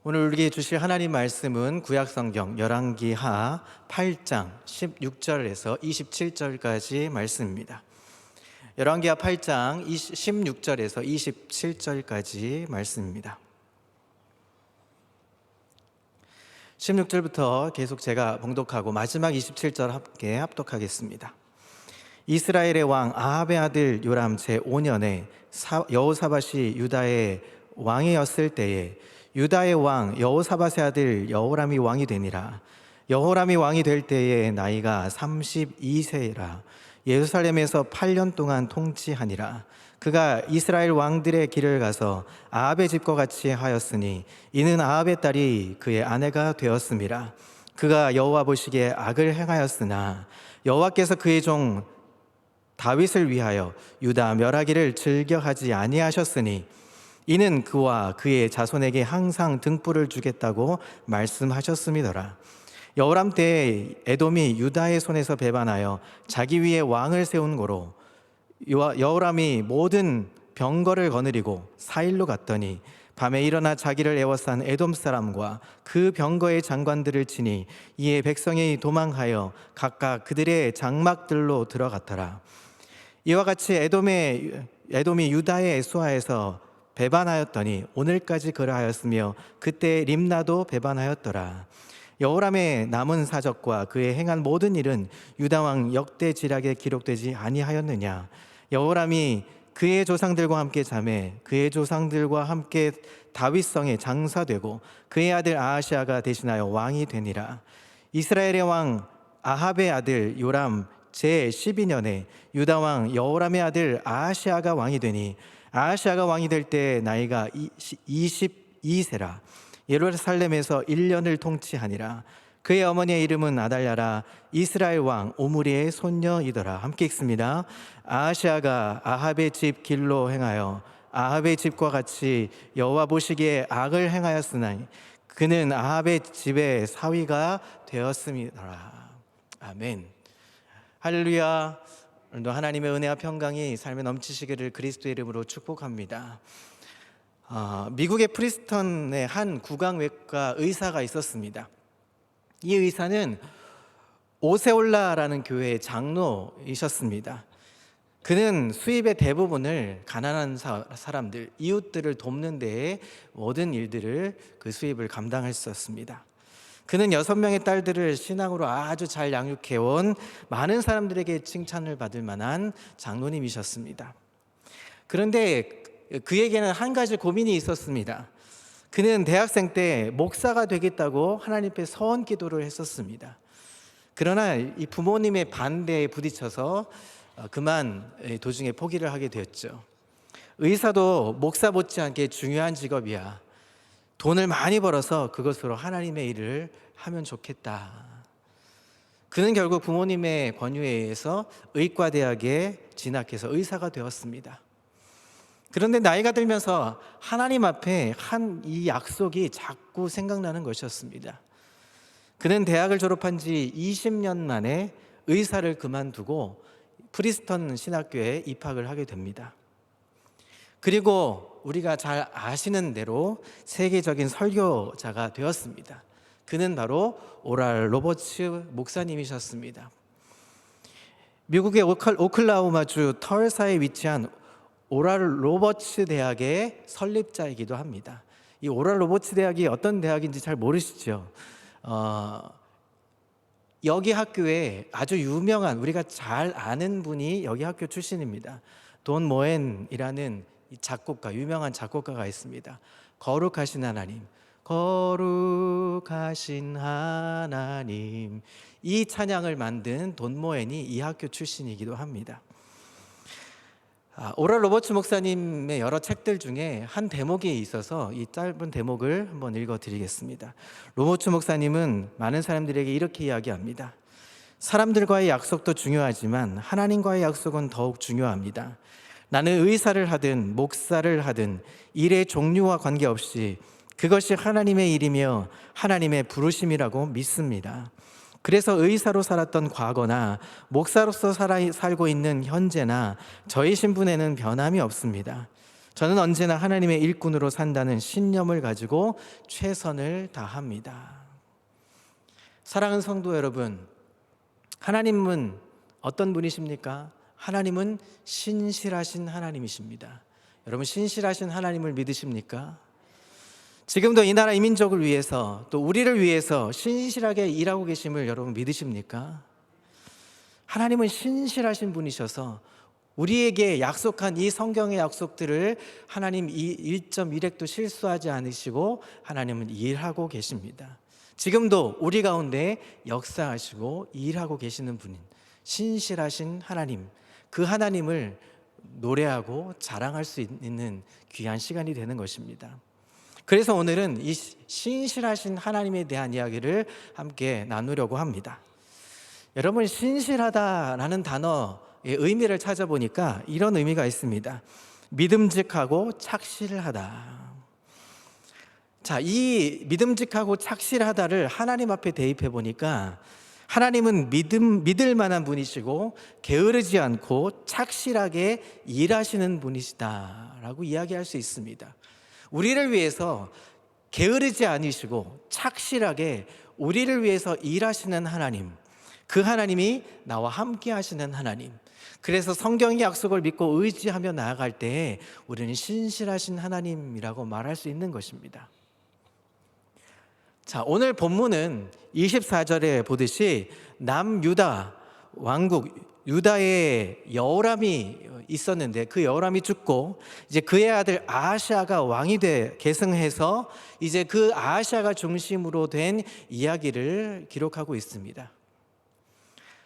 오늘 우리에게 주실 하나님 말씀은 구약성경 열왕기하 8장 16절에서 27절까지 말씀입니다. 열왕기하 8장 16절에서 27절까지 말씀입니다. 16절부터 계속 제가 봉독하고 마지막 27절 함께 합독하겠습니다. 이스라엘의 왕 아합의 아들 요람 제5년에 여호사밧이 유다의 왕이었을 때에 유다의 왕 여호사밧의 아들 여호람이 왕이 되니라. 여호람이 왕이 될 때에 나이가 32세라. 예루살렘에서 8년 동안 통치하니라. 그가 이스라엘 왕들의 길을 가서 아합의 집과 같이 하였으니 이는 아합의 딸이 그의 아내가 되었음이라. 그가 여호와 보시기에 악을 행하였으나 여호와께서 그의 종 다윗을 위하여 유다 멸하기를 즐겨하지 아니하셨으니 이는 그와 그의 자손에게 항상 등불을 주겠다고 말씀하셨음이더라. 여호람 때에 에돔이 유다의 손에서 배반하여 자기 위에 왕을 세운 고로 여호람이 모든 병거를 거느리고 사일로 갔더니 밤에 일어나 자기를 애워싼 에돔 사람과 그 병거의 장관들을 치니 이에 백성이 도망하여 각각 그들의 장막들로 들어갔더라. 이와 같이 에돔이 유다의 에스와에서 배반하였더니 오늘까지 그러하였으며 그때 림나도 배반하였더라. 여호람의 남은 사적과 그의 행한 모든 일은 유다 왕 역대지략에 기록되지 아니하였느냐. 여호람이 그의 조상들과 함께 자매 그의 조상들과 함께 다윗성에 장사되고 그의 아들 아하시아가 대신하여 왕이 되니라. 이스라엘의 왕 아합의 아들 요람 제12년에 유다 왕 여호람의 아들 아하시아가 왕이 되니 아하시아가 왕이 될 때 나이가 22세라. 예루살렘에서 1년을 통치하니라. 그의 어머니의 이름은 아달랴라. 이스라엘 왕 오므리의 손녀이더라. 함께 읽습니다. 아하시아가 아합의 집 길로 행하여 아합의 집과 같이 여호와 보시기에 악을 행하였으나 그는 아합의 집의 사위가 되었음이더라. 아멘. 할렐루야. 오늘도 하나님의 은혜와 평강이 삶에 넘치시기를 그리스도의 이름으로 축복합니다. 미국의 프리스턴의 한 구강외과 의사가 있었습니다. 이 의사는 오세올라라는 교회의 장로이셨습니다. 그는 수입의 대부분을 가난한 사람들, 이웃들을 돕는 데에 모든 일들을 그 수입을 감당했었습니다. 그는 6명의 딸들을 신앙으로 아주 잘 양육해온 많은 사람들에게 칭찬을 받을 만한 장로님이셨습니다. 그런데 그에게는 한 가지 고민이 있었습니다. 그는 대학생 때 목사가 되겠다고 하나님 앞에 서원 기도를 했었습니다. 그러나 이 부모님의 반대에 부딪혀서 그만 도중에 포기를 하게 되었죠. 의사도 목사 못지않게 중요한 직업이야. 돈을 많이 벌어서 그것으로 하나님의 일을 하면 좋겠다. 그는 결국 부모님의 권유에 의해서 의과대학에 진학해서 의사가 되었습니다. 그런데 나이가 들면서 하나님 앞에 한 이 약속이 자꾸 생각나는 것이었습니다. 그는 대학을 졸업한 지 20년 만에 의사를 그만두고 프리스턴 신학교에 입학을 하게 됩니다. 그리고 우리가 잘 아시는 대로 세계적인 설교자가 되었습니다. 그는 바로 오랄 로버츠 목사님이셨습니다. 미국의 오클라호마주 털사에 위치한 오랄 로버츠 대학의 설립자이기도 합니다. 이 오랄 로버츠 대학이 어떤 대학인지 잘 모르시죠? 여기 학교에 아주 유명한, 우리가 잘 아는 분이 여기 학교 출신입니다. 돈 모엔이라는 작곡가, 유명한 작곡가가 있습니다. 거룩하신 하나님, 거룩하신 하나님, 이 찬양을 만든 돈 모엔이 이 학교 출신이기도 합니다. 오랄 로버츠 목사님의 여러 책들 중에 한 대목이 있어서 이 짧은 대목을 한번 읽어드리겠습니다. 로버츠 목사님은 많은 사람들에게 이렇게 이야기합니다. 사람들과의 약속도 중요하지만 하나님과의 약속은 더욱 중요합니다. 나는 의사를 하든 목사를 하든 일의 종류와 관계없이 그것이 하나님의 일이며 하나님의 부르심이라고 믿습니다. 그래서 의사로 살았던 과거나 목사로서 살고 있는 현재나 저의 신분에는 변함이 없습니다. 저는 언제나 하나님의 일꾼으로 산다는 신념을 가지고 최선을 다합니다. 사랑하는 성도 여러분, 하나님은 어떤 분이십니까? 하나님은 신실하신 하나님이십니다. 여러분, 신실하신 하나님을 믿으십니까? 지금도 이 나라 이민족을 위해서, 또 우리를 위해서 신실하게 일하고 계심을 여러분 믿으십니까? 하나님은 신실하신 분이셔서 우리에게 약속한 이 성경의 약속들을 하나님 1.1획도 실수하지 않으시고 하나님은 일하고 계십니다. 지금도 우리 가운데 역사하시고 일하고 계시는 분인 신실하신 하나님, 그 하나님을 노래하고 자랑할 수 있는 귀한 시간이 되는 것입니다. 그래서 오늘은 이 신실하신 하나님에 대한 이야기를 함께 나누려고 합니다. 여러분, 신실하다라는 단어의 의미를 찾아보니까 이런 의미가 있습니다. 믿음직하고 착실하다. 자, 이 믿음직하고 착실하다를 하나님 앞에 대입해 보니까 하나님은 믿을 만한 분이시고 게으르지 않고 착실하게 일하시는 분이시다라고 이야기할 수 있습니다. 우리를 위해서 게으르지 않으시고 착실하게 우리를 위해서 일하시는 하나님, 그 하나님이 나와 함께 하시는 하나님. 그래서 성경의 약속을 믿고 의지하며 나아갈 때 우리는 신실하신 하나님이라고 말할 수 있는 것입니다. 자, 오늘 본문은 24절에 보듯이 남유다 왕국 유다에 여호람이 있었는데 그 여호람이 죽고 이제 그의 아들 아하시아가 왕이 돼 계승해서 이제 그 아하시아가 중심으로 된 이야기를 기록하고 있습니다.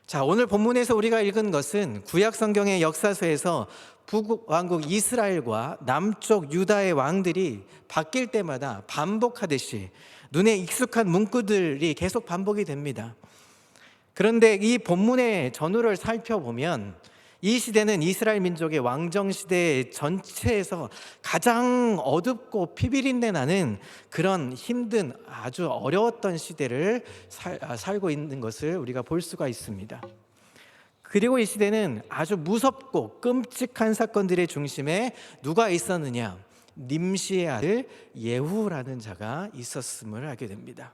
자, 오늘 본문에서 우리가 읽은 것은 구약 성경의 역사서에서 북왕국 이스라엘과 남쪽 유다의 왕들이 바뀔 때마다 반복하듯이 눈에 익숙한 문구들이 계속 반복이 됩니다. 그런데 이 본문의 전후를 살펴보면 이 시대는 이스라엘 민족의 왕정 시대 전체에서 가장 어둡고 피비린내 나는 그런 힘든 아주 어려웠던 시대를 살고 있는 것을 우리가 볼 수가 있습니다. 그리고 이 시대는 아주 무섭고 끔찍한 사건들의 중심에 누가 있었느냐? 님시의 아들 예후라는 자가 있었음을 알게 됩니다.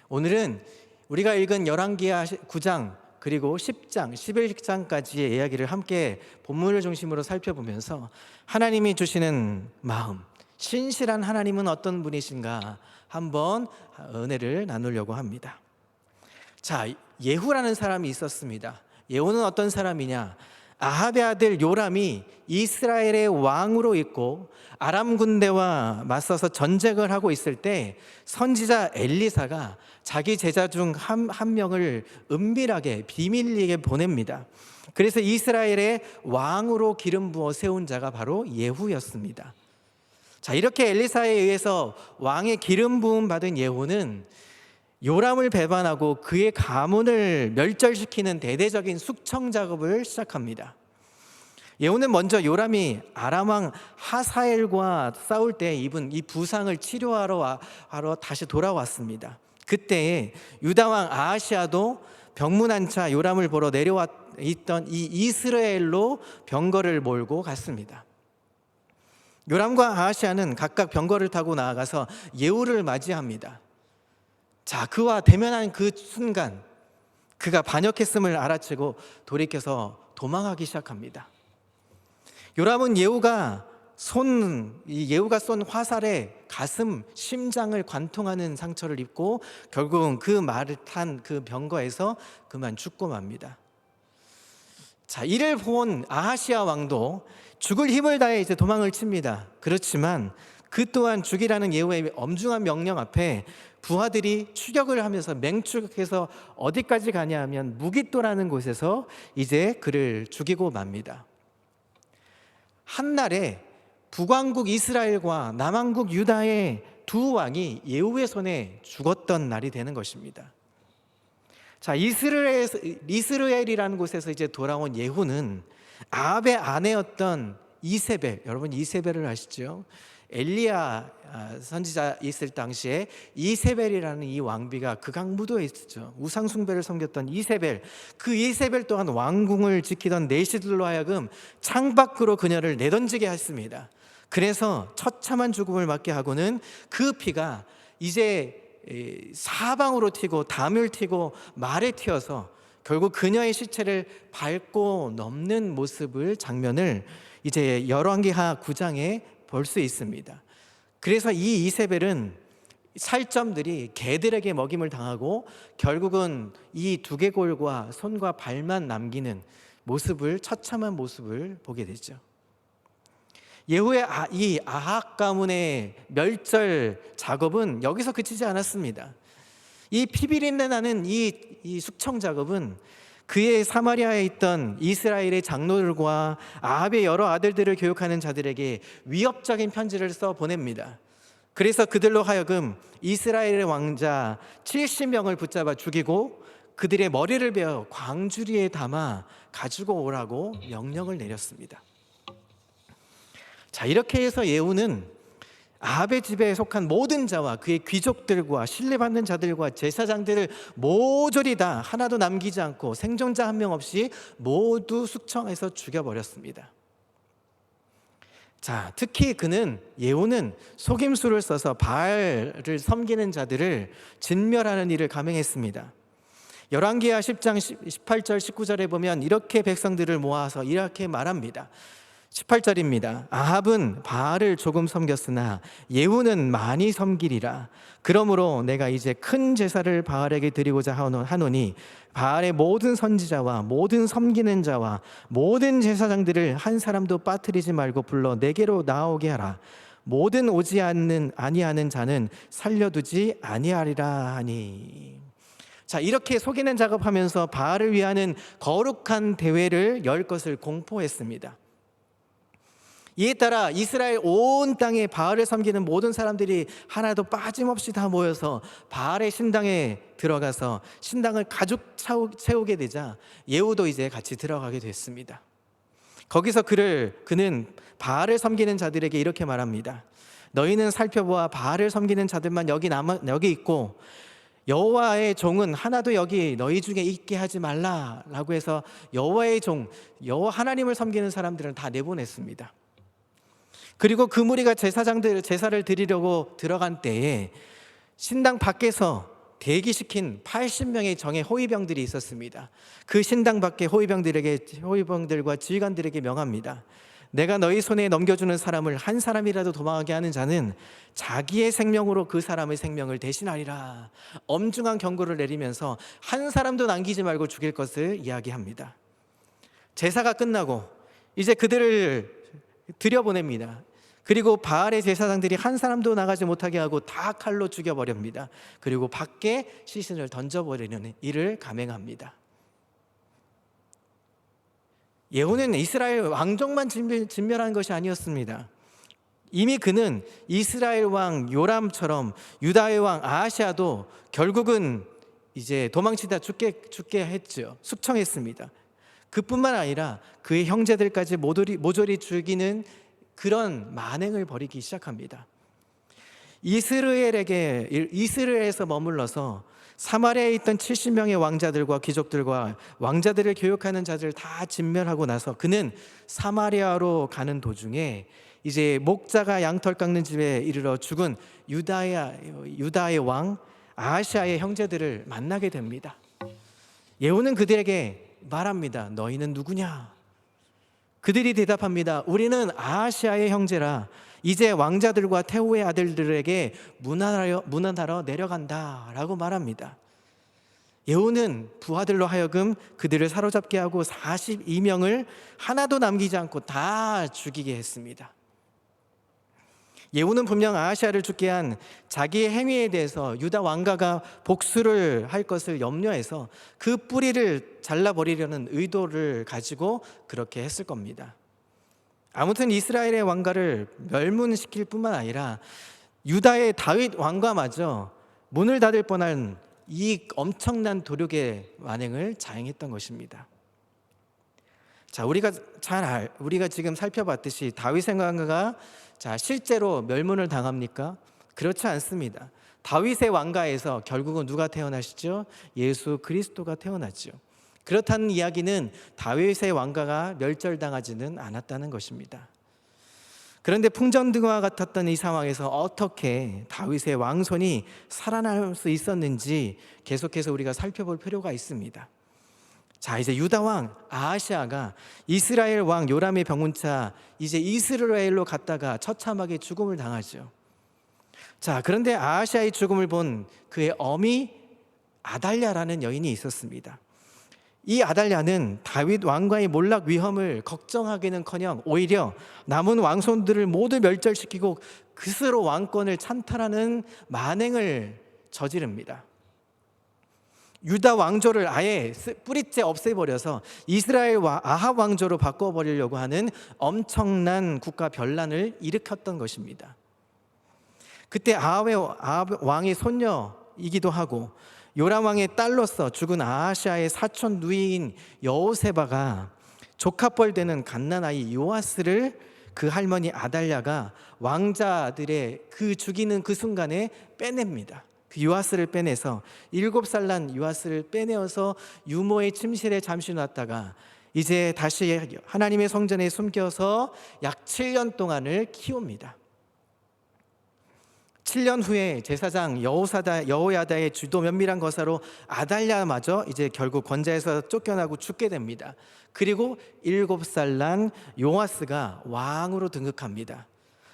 오늘은 우리가 읽은 열왕기하 9장 그리고 10장, 11장까지의 이야기를 함께 본문을 중심으로 살펴보면서 하나님이 주시는 마음, 신실한 하나님은 어떤 분이신가 한번 은혜를 나누려고 합니다. 자, 예후라는 사람이 있었습니다. 예후는 어떤 사람이냐? 아합의 아들 요람이 이스라엘의 왕으로 있고 아람 군대와 맞서서 전쟁을 하고 있을 때 선지자 엘리사가 자기 제자 중 한 명을 은밀하게 비밀리에 보냅니다. 그래서 이스라엘의 왕으로 기름 부어 세운 자가 바로 예후였습니다. 자, 이렇게 엘리사에 의해서 왕의 기름 부음 받은 예후는 요람을 배반하고 그의 가문을 멸절시키는 대대적인 숙청 작업을 시작합니다. 예후는 먼저 요람이 아람 왕 하사엘과 싸울 때 입은 이 부상을 치료하러 다시 돌아왔습니다. 그때 유다 왕 아하시아도 병문안차 요람을 보러 내려와 있던 이 이스라엘로 병거를 몰고 갔습니다. 요람과 아하시아는 각각 병거를 타고 나아가서 예후를 맞이합니다. 자, 그와 대면한 그 순간 그가 반역했음을 알아채고 돌이켜서 도망하기 시작합니다. 요람은 예후가 쏜 화살에 가슴, 심장을 관통하는 상처를 입고 결국은 그 말을 탄 그 병거에서 그만 죽고 맙니다. 자, 이를 본 아하시아 왕도 죽을 힘을 다해 이제 도망을 칩니다. 그렇지만 그 또한 죽이라는 예후의 엄중한 명령 앞에 부하들이 추격을 하면서 맹추격해서 어디까지 가냐 하면 무깃도라는 곳에서 이제 그를 죽이고 맙니다. 한날에 북왕국 이스라엘과 남왕국 유다의 두 왕이 예후의 손에 죽었던 날이 되는 것입니다. 자, 이스라엘이라는 곳에서 이제 돌아온 예후는 아합의 아내였던 이세벨, 여러분 이세벨을 아시죠? 엘리야 선지자 있을 당시에 이세벨이라는 이 왕비가 극악무도에 있었죠. 우상 숭배를 섬겼던 이세벨, 그 이세벨 또한 왕궁을 지키던 내시들로 하여금 창밖으로 그녀를 내던지게 했습니다. 그래서 처참한 죽음을 맞게 하고는 그 피가 이제 사방으로 튀고 담을 튀고 말에 튀어서 결국 그녀의 시체를 밟고 넘는 모습을 장면을 이제 열왕기하 9장에 볼 수 있습니다. 그래서 이 이세벨은 살점들이 개들에게 먹임을 당하고 결국은 이 두개골과 손과 발만 남기는 모습을, 처참한 모습을 보게 되죠. 예후의 이 아합 가문의 멸절 작업은 여기서 그치지 않았습니다. 이 피비린내 나는 이 숙청 작업은 그의 사마리아에 있던 이스라엘의 장로들과 아합의 여러 아들들을 교육하는 자들에게 위협적인 편지를 써 보냅니다. 그래서 그들로 하여금 이스라엘의 왕자 70명을 붙잡아 죽이고 그들의 머리를 베어 광주리에 담아 가지고 오라고 명령을 내렸습니다. 자, 이렇게 해서 예후는 아합의 집에 속한 모든 자와 그의 귀족들과 신뢰받는 자들과 제사장들을 모조리 다 하나도 남기지 않고 생존자 한 명 없이 모두 숙청해서 죽여버렸습니다. 자, 특히 예후는 속임수를 써서 바알을 섬기는 자들을 진멸하는 일을 감행했습니다. 열왕기하 10장 18절 19절에 보면 이렇게 백성들을 모아서 이렇게 말합니다. 18절입니다. 아합은 바알을 조금 섬겼으나 예후는 많이 섬기리라. 그러므로 내가 이제 큰 제사를 바알에게 드리고자 하노니 바알의 모든 선지자와 모든 섬기는 자와 모든 제사장들을 한 사람도 빠뜨리지 말고 불러 내게로 나오게 하라. 모든 오지 아니하는 자는 살려두지 아니하리라 하니. 자, 이렇게 속이는 작업하면서 바알을 위하는 거룩한 대회를 열 것을 공포했습니다. 이에 따라 이스라엘 온 땅에 바알을 섬기는 모든 사람들이 하나도 빠짐없이 다 모여서 바알의 신당에 들어가서 신당을 가득 채우게 되자 예후도 이제 같이 들어가게 됐습니다. 거기서 그는 바알을 섬기는 자들에게 이렇게 말합니다. 너희는 살펴보아 바알을 섬기는 자들만 여기 있고 여호와의 종은 하나도 여기 너희 중에 있게 하지 말라라고 해서 여호와의 종, 여호와 하나님을 섬기는 사람들은 다 내보냈습니다. 그리고 그 무리가 제사를 드리려고 들어간 때에 신당 밖에서 대기시킨 80명의 정예 호위병들이 있었습니다. 그 신당 밖에 호위병들과 지휘관들에게 명합니다. 내가 너희 손에 넘겨주는 사람을 한 사람이라도 도망하게 하는 자는 자기의 생명으로 그 사람의 생명을 대신하리라. 엄중한 경고를 내리면서 한 사람도 남기지 말고 죽일 것을 이야기합니다. 제사가 끝나고 이제 그들을 들여보냅니다. 그리고 바알의 제사장들이 한 사람도 나가지 못하게 하고 다 칼로 죽여버립니다. 그리고 밖에 시신을 던져버리는 일을 감행합니다. 예후는 이스라엘 왕족만 진멸한 것이 아니었습니다. 이미 그는 이스라엘 왕 요람처럼 유다의 왕 아하시아도 결국은 이제 도망치다 죽게 했죠. 숙청했습니다. 그뿐만 아니라 그의 형제들까지 모조리 죽이는 그런 만행을 벌이기 시작합니다. 이스라엘에서 머물러서 사마리아에 있던 70명의 왕자들과 귀족들과 왕자들을 교육하는 자들을 다 진멸하고 나서 그는 사마리아로 가는 도중에 이제 목자가 양털 깎는 집에 이르러 죽은 유다의 왕 아하시아의 형제들을 만나게 됩니다. 예후는 그들에게 말합니다. 너희는 누구냐? 그들이 대답합니다. 우리는 아하시아의 형제라. 이제 왕자들과 태후의 아들들에게 문안하러 내려간다 라고 말합니다. 예후는 부하들로 하여금 그들을 사로잡게 하고 42명을 하나도 남기지 않고 다 죽이게 했습니다. 예후는 분명 아하시아를 죽게 한 자기의 행위에 대해서 유다 왕가가 복수를 할 것을 염려해서 그 뿌리를 잘라버리려는 의도를 가지고 그렇게 했을 겁니다. 아무튼 이스라엘의 왕가를 멸문시킬 뿐만 아니라 유다의 다윗 왕가마저 문을 닫을 뻔한 이 엄청난 도륙의 만행을 자행했던 것입니다. 자, 우리가 지금 살펴봤듯이 다윗의 왕가가 자, 실제로 멸문을 당합니까? 그렇지 않습니다. 다윗의 왕가에서 결국은 누가 태어나시죠? 예수 그리스도가 태어났죠. 그렇다는 이야기는 다윗의 왕가가 멸절당하지는 않았다는 것입니다. 그런데 풍전등화 같았던 이 상황에서 어떻게 다윗의 왕손이 살아날 수 있었는지 계속해서 우리가 살펴볼 필요가 있습니다. 자, 이제 유다 왕 아하시아가 이스라엘 왕 요람의 병문차 이제 이스라엘로 갔다가 처참하게 죽음을 당하죠. 자, 그런데 아하시아의 죽음을 본 그의 어미 아달랴라는 여인이 있었습니다. 이 아달랴는 다윗 왕과의 몰락 위험을 걱정하기는커녕 오히려 남은 왕손들을 모두 멸절시키고 스스로 왕권을 찬탈하는 만행을 저지릅니다. 유다 왕조를 아예 뿌리째 없애버려서 이스라엘 아합 왕조로 바꿔버리려고 하는 엄청난 국가 변란을 일으켰던 것입니다. 그때 아합 왕의 손녀이기도 하고 요람 왕의 딸로서 죽은 아하시아의 사촌 누이인 여호세바가 조카뻘 되는 갓난아이 요아스를 그 할머니 아달랴가 왕자들의 그 죽이는 그 순간에 빼냅니다. 그 요아스를 빼내서 7살 난 요아스를 빼내어서 유모의 침실에 잠시 놨다가 이제 다시 하나님의 성전에 숨겨서 약 7년 동안을 키웁니다. 7년 후에 제사장 여호야다의 주도 면밀한 거사로 아달랴마저 이제 결국 권좌에서 쫓겨나고 죽게 됩니다. 그리고 7살 난 요아스가 왕으로 등극합니다.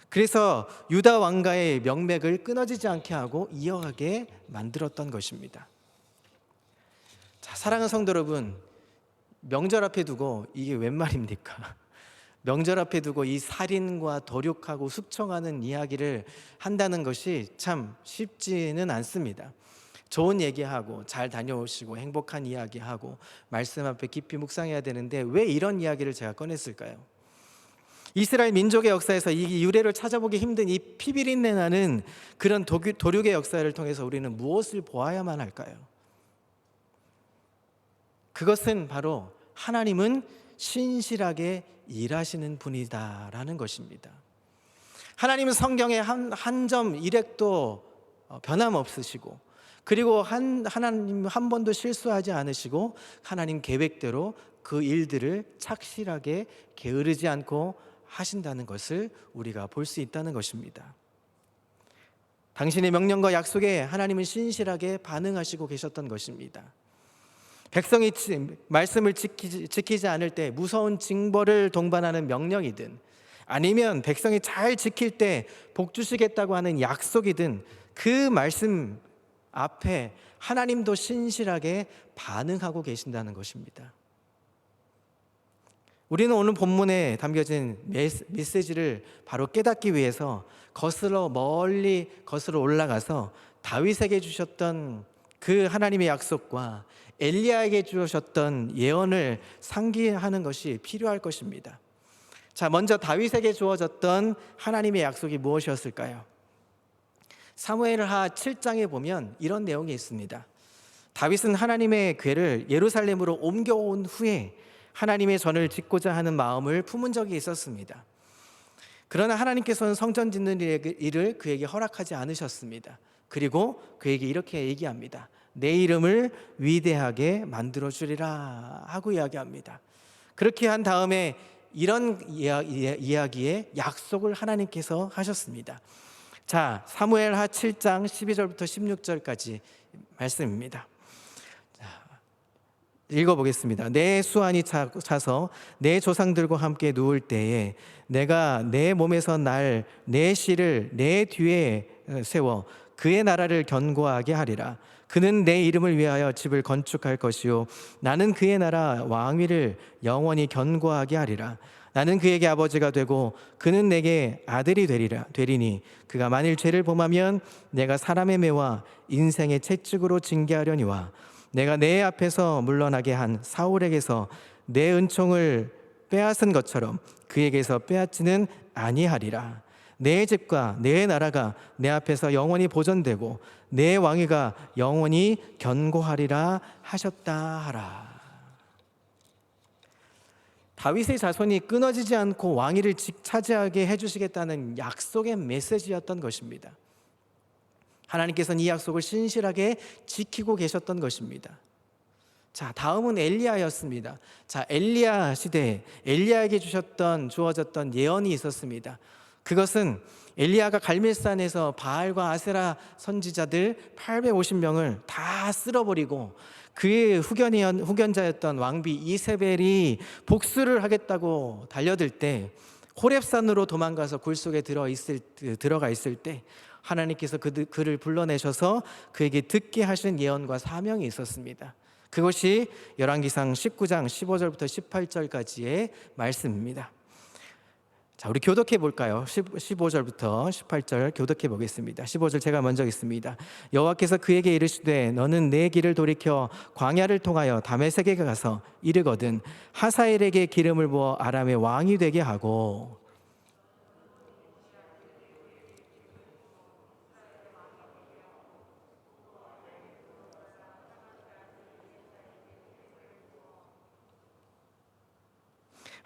그래서 유다 왕가의 명맥을 끊어지지 않게 하고 이어가게 만들었던 것입니다. 자, 사랑하는 성도 여러분, 명절 앞에 두고 이게 웬 말입니까? 명절 앞에 두고 이 살인과 도륙하고 숙청하는 이야기를 한다는 것이 참 쉽지는 않습니다. 좋은 얘기하고 잘 다녀오시고 행복한 이야기하고 말씀 앞에 깊이 묵상해야 되는데 왜 이런 이야기를 제가 꺼냈을까요? 이스라엘 민족의 역사에서 이 유래를 찾아보기 힘든 이 피비린내 나는 그런 도륙의 역사를 통해서 우리는 무엇을 보아야만 할까요? 그것은 바로 하나님은 신실하게 일하시는 분이다라는 것입니다. 하나님은 성경에 한 점 일획도 변함없으시고 그리고 하나님 한 번도 실수하지 않으시고 하나님 계획대로 그 일들을 착실하게 게으르지 않고 하신다는 것을 우리가 볼 수 있다는 것입니다. 당신의 명령과 약속에 하나님은 신실하게 반응하시고 계셨던 것입니다. 백성이 말씀을 지키지 않을 때 무서운 징벌을 동반하는 명령이든 아니면 백성이 잘 지킬 때 복 주시겠다고 하는 약속이든 그 말씀 앞에 하나님도 신실하게 반응하고 계신다는 것입니다. 우리는 오늘 본문에 담겨진 메시지를 바로 깨닫기 위해서 멀리 거슬러 올라가서 다윗에게 주셨던 그 하나님의 약속과 엘리야에게 주셨던 예언을 상기하는 것이 필요할 것입니다. 자, 먼저 다윗에게 주어졌던 하나님의 약속이 무엇이었을까요? 사무엘하 7장에 보면 이런 내용이 있습니다. 다윗은 하나님의 궤를 예루살렘으로 옮겨온 후에 하나님의 전을 짓고자 하는 마음을 품은 적이 있었습니다. 그러나 하나님께서는 성전 짓는 일을 그에게 허락하지 않으셨습니다. 그리고 그에게 이렇게 얘기합니다. 내 이름을 위대하게 만들어 주리라 하고 이야기합니다. 그렇게 한 다음에 이런 이야기에 약속을 하나님께서 하셨습니다. 자, 사무엘하 7장 12절부터 16절까지 말씀입니다. 읽어보겠습니다. 내 수완이 차서 내 조상들과 함께 누울 때에 내가 내 몸에서 날 내 씨를 내 뒤에 세워 그의 나라를 견고하게 하리라. 그는 내 이름을 위하여 집을 건축할 것이요 나는 그의 나라 왕위를 영원히 견고하게 하리라. 나는 그에게 아버지가 되고 그는 내게 아들이 되리니 그가 만일 죄를 범하면 내가 사람의 매와 인생의 채찍으로 징계하려니와 내가 내 앞에서 물러나게 한 사울에게서 내 은총을 빼앗은 것처럼 그에게서 빼앗지는 아니하리라. 내 집과 내 나라가 내 앞에서 영원히 보존되고 내 왕위가 영원히 견고하리라 하셨다 하라. 다윗의 자손이 끊어지지 않고 왕위를 차지하게 해주시겠다는 약속의 메시지였던 것입니다. 하나님께서는 이 약속을 신실하게 지키고 계셨던 것입니다. 자, 다음은 엘리야였습니다. 자, 엘리야 시대에 엘리야에게 주어졌던 예언이 있었습니다. 그것은 엘리야가 갈멜산에서 바알과 아세라 선지자들 850명을 다 쓸어버리고 그의 후견자였던 왕비 이세벨이 복수를 하겠다고 달려들 때 호렙산으로 도망가서 굴 속에 들어가 있을 때 하나님께서 그를 불러내셔서 그에게 듣게 하신 예언과 사명이 있었습니다. 그것이 열왕기상 19장 15절부터 18절까지의 말씀입니다. 자, 우리 교독해 볼까요? 15절부터 18절 교독해 보겠습니다. 15절 제가 먼저 읽습니다. 여호와께서 그에게 이르시되 너는 내 길을 돌이켜 광야를 통하여 다메섹에 가서 이르거든 하사엘에게 기름을 부어 아람의 왕이 되게 하고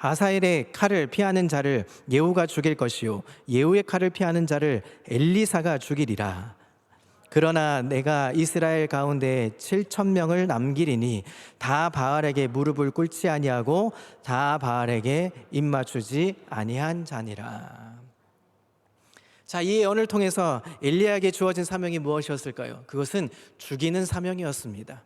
하사엘의 칼을 피하는 자를 예후가 죽일 것이요 예후의 칼을 피하는 자를 엘리사가 죽이리라. 그러나 내가 이스라엘 가운데 7,000명을 남기리니 다 바알에게 무릎을 꿇지 아니하고 다 바알에게 입맞추지 아니한 자니라. 자, 이 예언을 통해서 엘리야에게 주어진 사명이 무엇이었을까요? 그것은 죽이는 사명이었습니다.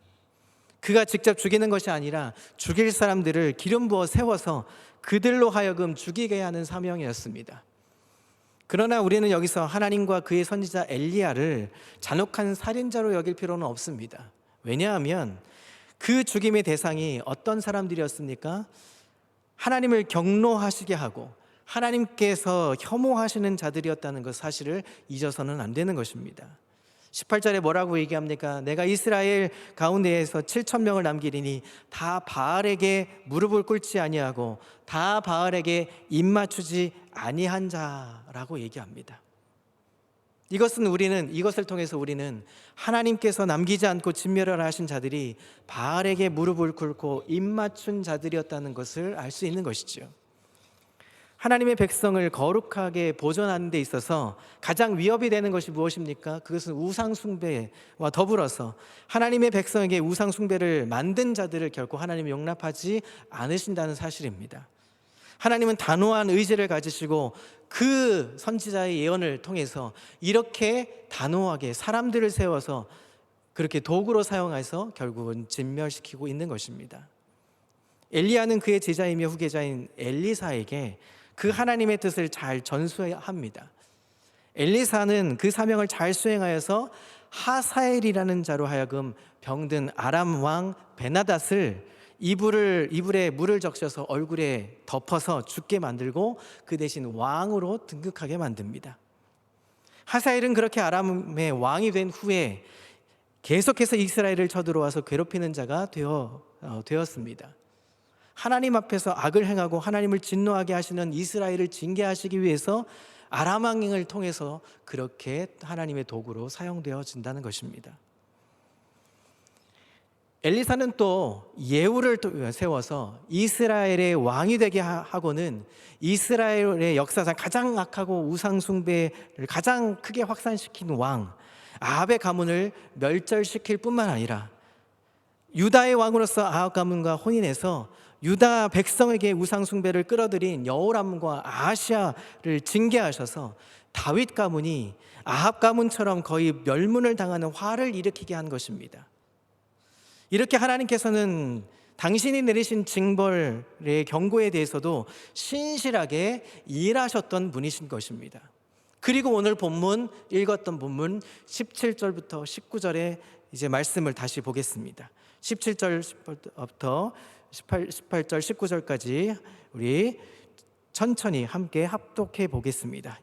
그가 직접 죽이는 것이 아니라 죽일 사람들을 기름 부어 세워서 그들로 하여금 죽이게 하는 사명이었습니다. 그러나 우리는 여기서 하나님과 그의 선지자 엘리야를 잔혹한 살인자로 여길 필요는 없습니다. 왜냐하면 그 죽임의 대상이 어떤 사람들이었습니까? 하나님을 경노하시게 하고 하나님께서 혐오하시는 자들이었다는 것 사실을 잊어서는 안 되는 것입니다. 18절에 뭐라고 얘기합니까? 내가 이스라엘 가운데에서 7,000명을 남기리니 다 바알에게 무릎을 꿇지 아니하고 다 바알에게 입맞추지 아니한 자라고 얘기합니다. 이것을 통해서 우리는 하나님께서 남기지 않고 진멸하신 자들이 바알에게 무릎을 꿇고 입맞춘 자들이었다는 것을 알 수 있는 것이죠. 하나님의 백성을 거룩하게 보존하는 데 있어서 가장 위협이 되는 것이 무엇입니까? 그것은 우상 숭배와 더불어서 하나님의 백성에게 우상 숭배를 만든 자들을 결코 하나님이 용납하지 않으신다는 사실입니다. 하나님은 단호한 의지를 가지시고 그 선지자의 예언을 통해서 이렇게 단호하게 사람들을 세워서 그렇게 도구로 사용해서 결국은 진멸시키고 있는 것입니다. 엘리야는 그의 제자이며 후계자인 엘리사에게 그 하나님의 뜻을 잘 전수합니다. 엘리사는 그 사명을 잘 수행하여서 하사엘이라는 자로 하여금 병든 아람 왕 베나닷을 이불에 물을 적셔서 얼굴에 덮어서 죽게 만들고 그 대신 왕으로 등극하게 만듭니다. 하사엘은 그렇게 아람의 왕이 된 후에 계속해서 이스라엘을 쳐들어와서 괴롭히는 자가 되었습니다. 하나님 앞에서 악을 행하고 하나님을 진노하게 하시는 이스라엘을 징계하시기 위해서 아람 왕을 통해서 그렇게 하나님의 도구로 사용되어진다는 것입니다. 엘리사는 또 예후를 세워서 이스라엘의 왕이 되게 하고는 이스라엘의 역사상 가장 악하고 우상 숭배를 가장 크게 확산시킨 왕 아합의 가문을 멸절시킬 뿐만 아니라 유다의 왕으로서 아합 가문과 혼인해서 유다 백성에게 우상 숭배를 끌어들인 여호람과 아하시아를 징계하셔서 다윗 가문이 아합 가문처럼 거의 멸문을 당하는 화를 일으키게 한 것입니다. 이렇게 하나님께서는 당신이 내리신 징벌의 경고에 대해서도 신실하게 일하셨던 분이신 것입니다. 그리고 오늘 읽었던 본문 17절부터 19절의 이제 말씀을 다시 보겠습니다. 17절부터 18절 19절까지 우리 천천히 함께 합독해 보겠습니다.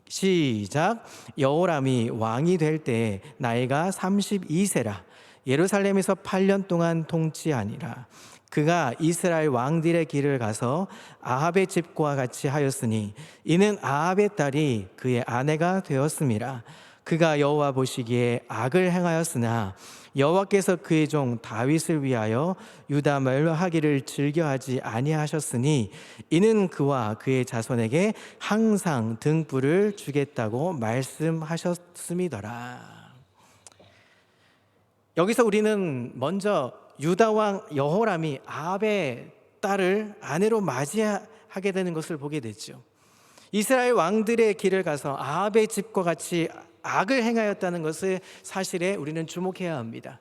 시작. 여호람이 왕이 될 때 나이가 32세라 예루살렘에서 8년 동안 통치하니라. 그가 이스라엘 왕들의 길을 가서 아합의 집과 같이 하였으니 이는 아합의 딸이 그의 아내가 되었음이라. 그가 여호와 보시기에 악을 행하였으나 여호와께서 그의 종 다윗을 위하여 유다 멸하기를 즐겨하지 아니하셨으니 이는 그와 그의 자손에게 항상 등불을 주겠다고 말씀하셨음이더라. 여기서 우리는 먼저 유다 왕 여호람이 아합의 딸을 아내로 맞이하게 되는 것을 보게 됐죠. 이스라엘 왕들의 길을 가서 아합의 집과 같이 악을 행하였다는 것을 사실에 우리는 주목해야 합니다.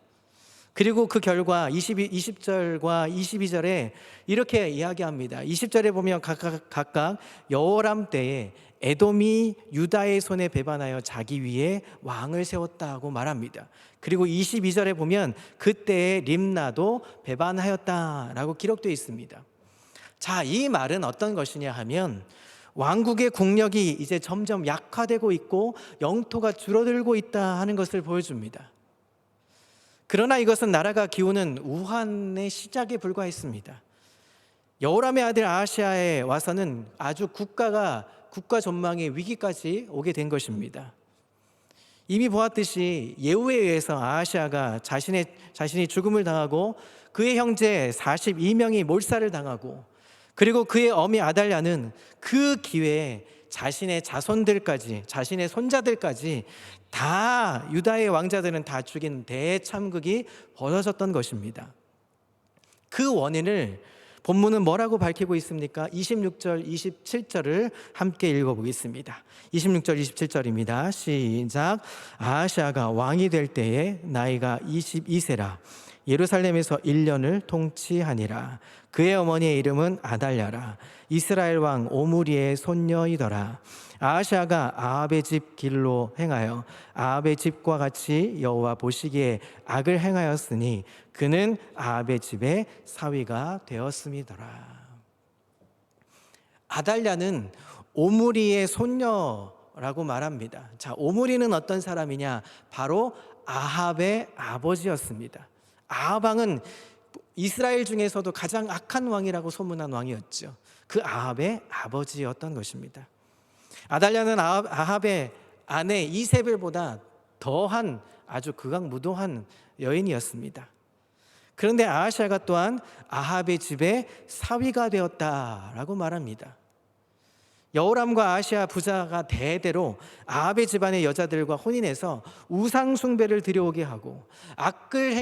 그리고 그 결과 20절과 22절에 이렇게 이야기합니다. 20절에 보면 각각 여호람 때에 에돔이 유다의 손에 배반하여 자기 위에 왕을 세웠다고 말합니다. 그리고 22절에 보면 그때의 림나도 배반하였다라고 기록되어 있습니다. 자, 이 말은 어떤 것이냐 하면 왕국의 국력이 이제 점점 약화되고 있고 영토가 줄어들고 있다 하는 것을 보여줍니다. 그러나 이것은 나라가 기우는 우환의 시작에 불과했습니다. 여호람의 아들 아하시아에 와서는 아주 국가 전망의 위기까지 오게 된 것입니다. 이미 보았듯이 예후에 의해서 아하시아가 자신이 죽음을 당하고 그의 형제 42명이 몰살을 당하고 그리고 그의 어미 아달랴는 그 기회에 자신의 자손들까지, 자신의 손자들까지 다 유다의 왕자들은 다 죽인 대참극이 벌어졌던 것입니다. 그 원인을 본문은 뭐라고 밝히고 있습니까? 26절, 27절을 함께 읽어보겠습니다. 26절, 27절입니다. 시작. 아하시아가 왕이 될 때에 나이가 22세라. 예루살렘에서 1년을 통치하니라. 그의 어머니의 이름은 아달랴라. 이스라엘 왕 오므리의 손녀이더라. 아하시아가 아합의 집 길로 행하여 아합의 집과 같이 여호와 보시기에 악을 행하였으니 그는 아합의 집의 사위가 되었음이더라. 아달랴는 오므리의 손녀라고 말합니다. 자, 오므리는 어떤 사람이냐? 바로 아합의 아버지였습니다. 아합 왕은 이스라엘 중에서도 가장 악한 왕이라고 소문난 왕이었죠. 그 아합의 아버지였던 것입니다. 아달랴는 아합의 아내 이세벨보다 더한 아주 극악무도한 여인이었습니다. 그런데 아하시아가 또한 아합의 집의 사위가 되었다라고 말합니다. 여호람과 아하시아 부자가 대대로 아합의 집안의 여자들과 혼인해서 우상 숭배를 들여오게 하고 악을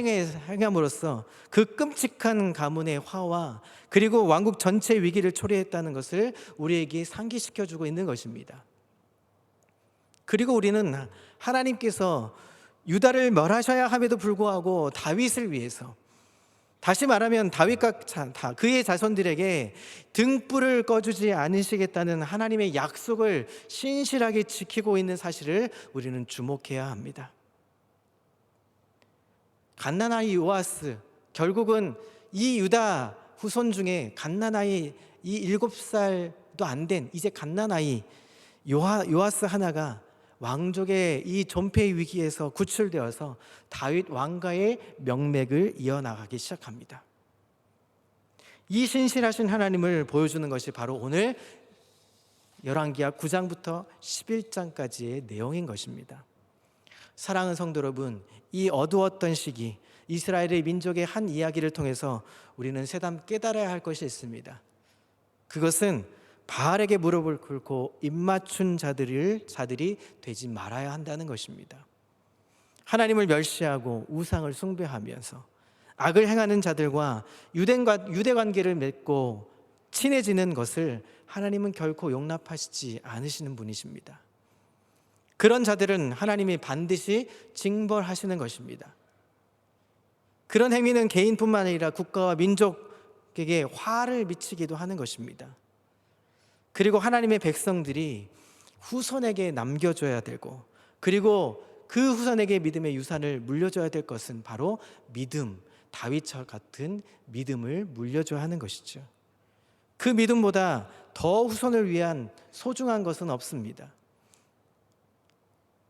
행함으로써 그 끔찍한 가문의 화와 그리고 왕국 전체 위기를 초래했다는 것을 우리에게 상기시켜주고 있는 것입니다. 그리고 우리는 하나님께서 유다를 멸하셔야 함에도 불구하고 다윗을 위해서, 다시 말하면 다윗과 그의 자손들에게 등불을 꺼주지 않으시겠다는 하나님의 약속을 신실하게 지키고 있는 사실을 우리는 주목해야 합니다. 갓난아이 요아스, 결국은 이 유다 후손 중에 갓난아이, 이 7살도 안 된 이제 갓난아이 요아스 하나가 왕족의 이 존폐의 위기에서 구출되어서 다윗 왕가의 명맥을 이어나가기 시작합니다. 이 신실하신 하나님을 보여주는 것이 바로 오늘 열왕기하 9장부터 11장까지의 내용인 것입니다. 사랑하는 성도 여러분, 이 어두웠던 시기 이스라엘의 민족의 한 이야기를 통해서 우리는 새삼 깨달아야 할 것이 있습니다. 그것은 바알에게 무릎을 꿇고 입맞춘 자들이 되지 말아야 한다는 것입니다. 하나님을 멸시하고 우상을 숭배하면서 악을 행하는 자들과 유대 관계를 맺고 친해지는 것을 하나님은 결코 용납하시지 않으시는 분이십니다. 그런 자들은 하나님이 반드시 징벌하시는 것입니다. 그런 행위는 개인뿐만 아니라 국가와 민족에게 화를 미치기도 하는 것입니다. 그리고 하나님의 백성들이 후손에게 남겨줘야 되고, 그리고 그 후손에게 믿음의 유산을 물려줘야 될 것은 바로 믿음, 다윗과 같은 믿음을 물려줘야 하는 것이죠. 그 믿음보다 더 후손을 위한 소중한 것은 없습니다.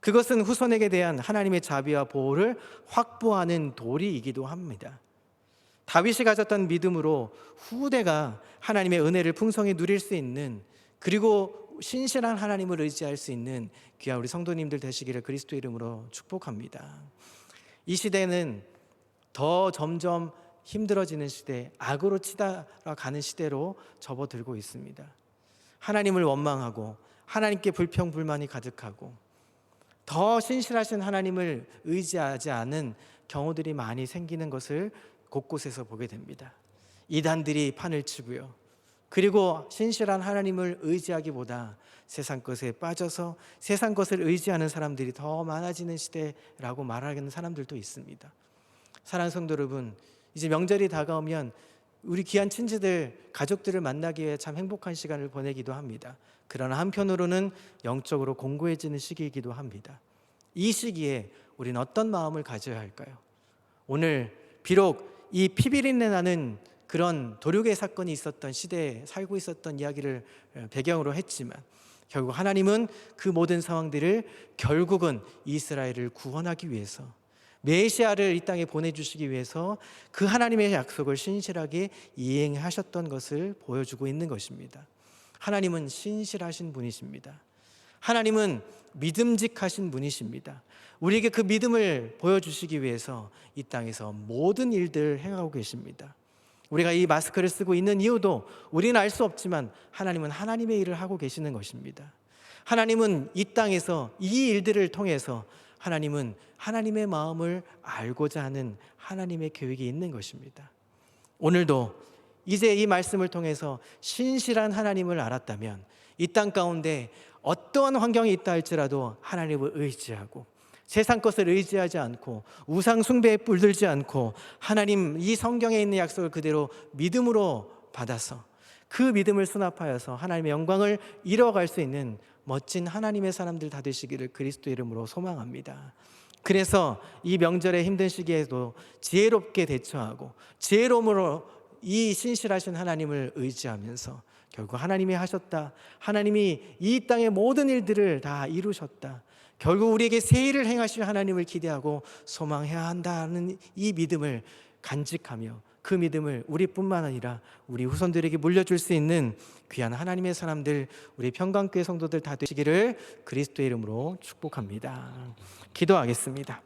그것은 후손에게 대한 하나님의 자비와 보호를 확보하는 도리이기도 합니다. 다윗이 가졌던 믿음으로 후대가 하나님의 은혜를 풍성히 누릴 수 있는, 그리고 신실한 하나님을 의지할 수 있는 귀한 우리 성도님들 되시기를 그리스도 이름으로 축복합니다. 이 시대는 더 점점 힘들어지는 시대, 악으로 치달아가는 시대로 접어들고 있습니다. 하나님을 원망하고 하나님께 불평불만이 가득하고 더 신실하신 하나님을 의지하지 않은 경우들이 많이 생기는 것을 곳곳에서 보게 됩니다. 이단들이 판을 치고요. 그리고 신실한 하나님을 의지하기보다 세상 것에 빠져서 세상 것을 의지하는 사람들이 더 많아지는 시대라고 말하는 사람들도 있습니다. 사랑하는 성도 여러분, 이제 명절이 다가오면 우리 귀한 친지들, 가족들을 만나기 위해 참 행복한 시간을 보내기도 합니다. 그러나 한편으로는 영적으로 공고해지는 시기이기도 합니다. 이 시기에 우리는 어떤 마음을 가져야 할까요? 오늘 비록 이 피비린내 나는 그런 도륙의 사건이 있었던 시대에 살고 있었던 이야기를 배경으로 했지만 결국 하나님은 그 모든 상황들을 결국은 이스라엘을 구원하기 위해서 메시아를 이 땅에 보내주시기 위해서 그 하나님의 약속을 신실하게 이행하셨던 것을 보여주고 있는 것입니다. 하나님은 신실하신 분이십니다. 하나님은 믿음직하신 분이십니다. 우리에게 그 믿음을 보여주시기 위해서 이 땅에서 모든 일들을 행하고 계십니다. 우리가 이 마스크를 쓰고 있는 이유도 우리는 알 수 없지만 하나님은 하나님의 일을 하고 계시는 것입니다. 하나님은 이 땅에서 이 일들을 통해서 하나님은 하나님의 마음을 알고자 하는 하나님의 계획이 있는 것입니다. 오늘도 이제 이 말씀을 통해서 신실한 하나님을 알았다면 이 땅 가운데 어떠한 환경이 있다 할지라도 하나님을 의지하고 세상 것을 의지하지 않고 우상 숭배에 물들지 않고 하나님 이 성경에 있는 약속을 그대로 믿음으로 받아서 그 믿음을 수납하여서 하나님의 영광을 이뤄갈 수 있는 멋진 하나님의 사람들 다 되시기를 그리스도 이름으로 소망합니다. 그래서 이 명절의 힘든 시기에도 지혜롭게 대처하고 지혜로움으로 이 신실하신 하나님을 의지하면서 결국 하나님이 하셨다, 하나님이 이 땅의 모든 일들을 다 이루셨다, 결국 우리에게 새 일을 행하실 하나님을 기대하고 소망해야 한다는 이 믿음을 간직하며 그 믿음을 우리뿐만 아니라 우리 후손들에게 물려줄 수 있는 귀한 하나님의 사람들, 우리 평강교회 성도들 다 되시기를 그리스도의 이름으로 축복합니다. 기도하겠습니다.